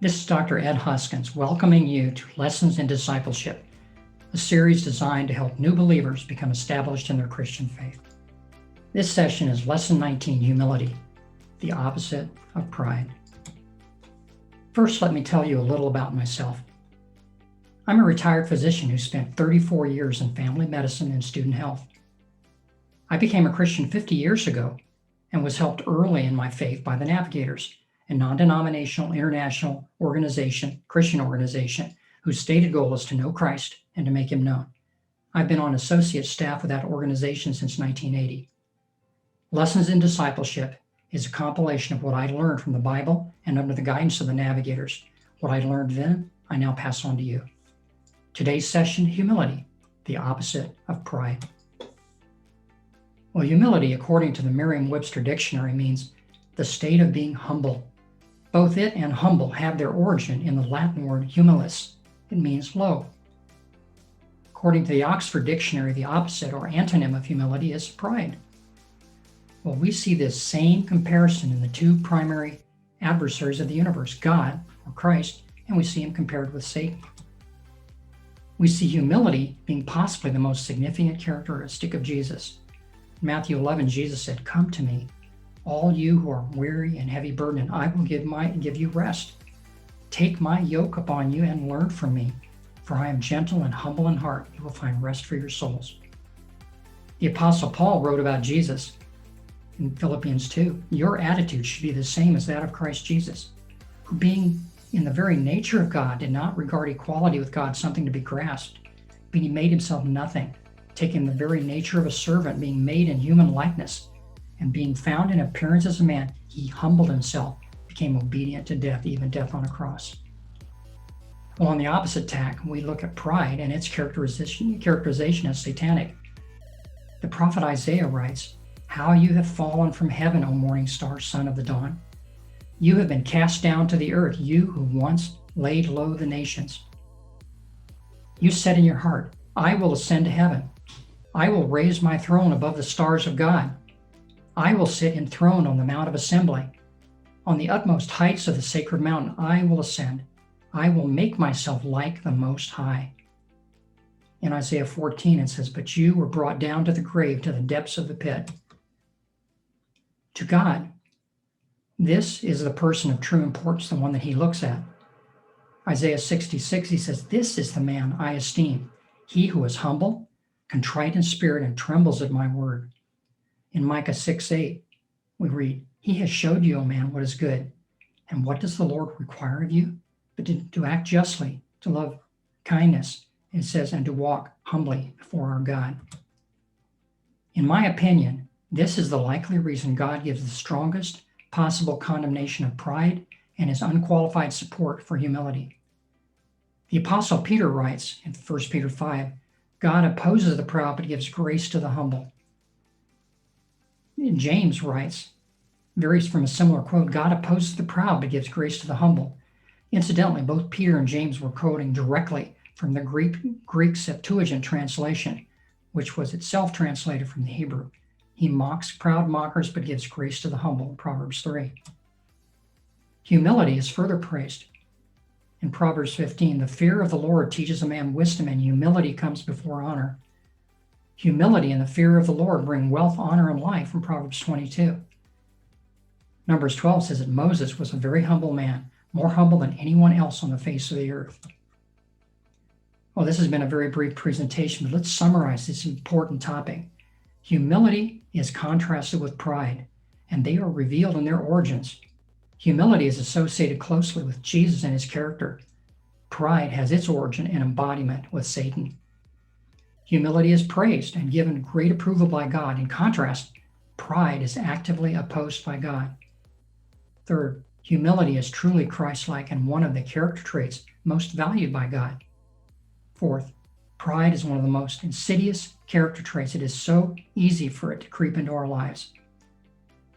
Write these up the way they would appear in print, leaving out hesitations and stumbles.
This is Dr. Ed Hoskins welcoming you to Lessons in Discipleship, a series designed to help new believers become established in their Christian faith. This session is Lesson 19, Humility, the opposite of pride. First, let me tell you a little about myself. I'm a retired physician who spent 34 years in family medicine and student health. I became a Christian 50 years ago and was helped early in my faith by the Navigators, a non-denominational international organization, Christian organization, whose stated goal is to know Christ and to make him known. I've been on associate staff with that organization since 1980. Lessons in Discipleship is a compilation of what I learned from the Bible and under the guidance of the Navigators. What I learned then, I now pass on to you. Today's session, humility, the opposite of pride. Well, humility, according to the Merriam-Webster Dictionary, means the state of being humble. Both it and humble have their origin in the Latin word humilis. It means low. According to the Oxford Dictionary, the opposite or antonym of humility is pride. Well, we see this same comparison in the two primary adversaries of the universe, God, or Christ, and we see him compared with Satan. We see humility being possibly the most significant characteristic of Jesus. In Matthew 11, Jesus said, "Come to me, all you who are weary and heavy burdened, and I will give you rest. Take my yoke upon you and learn from me, for I am gentle and humble in heart. You will find rest for your souls." The Apostle Paul wrote about Jesus in Philippians 2. Your attitude should be the same as that of Christ Jesus, who being in the very nature of God did not regard equality with God something to be grasped, but he made himself nothing, taking the very nature of a servant, being made in human likeness, and being found in appearance as a man, he humbled himself, became obedient to death, even death on a cross. Well, on the opposite tack, we look at pride and its characterization as satanic. The prophet Isaiah writes, "How you have fallen from heaven, O morning star, son of the dawn. You have been cast down to the earth, you who once laid low the nations. You said in your heart, I will ascend to heaven. I will raise my throne above the stars of God. I will sit enthroned on the Mount of Assembly. On the utmost heights of the sacred mountain, I will ascend. I will make myself like the Most High." In Isaiah 14, it says, "But you were brought down to the grave, to the depths of the pit." To God, this is the person of true importance, the one that he looks at. Isaiah 66, he says, "This is the man I esteem, he who is humble, contrite in spirit, and trembles at my word." In Micah 6:8, we read, "He has showed you, O man, what is good. And what does the Lord require of you? But to act justly, to love kindness," it says, "and to walk humbly before our God." In my opinion, this is the likely reason God gives the strongest possible condemnation of pride and his unqualified support for humility. The Apostle Peter writes in 1 Peter 5, "God opposes the proud but gives grace to the humble." James writes, varies from a similar quote, "God opposes the proud but gives grace to the humble." Incidentally, both Peter and James were quoting directly from the Greek Septuagint translation, which was itself translated from the Hebrew. He mocks proud mockers but gives grace to the humble, in Proverbs 3. Humility is further praised. In Proverbs 15, "The fear of the Lord teaches a man wisdom, and humility comes before honor." Humility and the fear of the Lord bring wealth, honor, and life, from Proverbs 22. Numbers 12 says that Moses was a very humble man, more humble than anyone else on the face of the earth. Well, this has been a very brief presentation, but let's summarize this important topic. Humility is contrasted with pride, and they are revealed in their origins. Humility is associated closely with Jesus and his character. Pride has its origin and embodiment with Satan. Humility is praised and given great approval by God. In contrast, pride is actively opposed by God. Third, humility is truly Christ-like and one of the character traits most valued by God. Fourth, pride is one of the most insidious character traits. It is so easy for it to creep into our lives.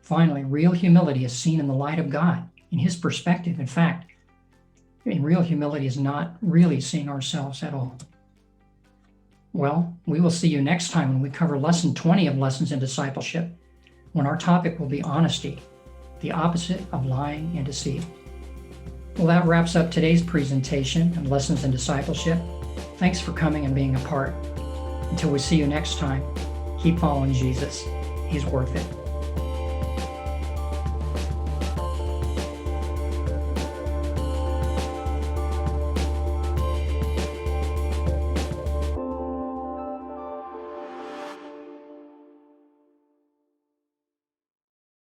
Finally, real humility is seen in the light of God, in his perspective. In fact, real humility is not really seeing ourselves at all. Well, we will see you next time when we cover Lesson 20 of Lessons in Discipleship, when our topic will be honesty, the opposite of lying and deceit. Well, that wraps up today's presentation of Lessons in Discipleship. Thanks for coming and being a part. Until we see you next time, keep following Jesus. He's worth it.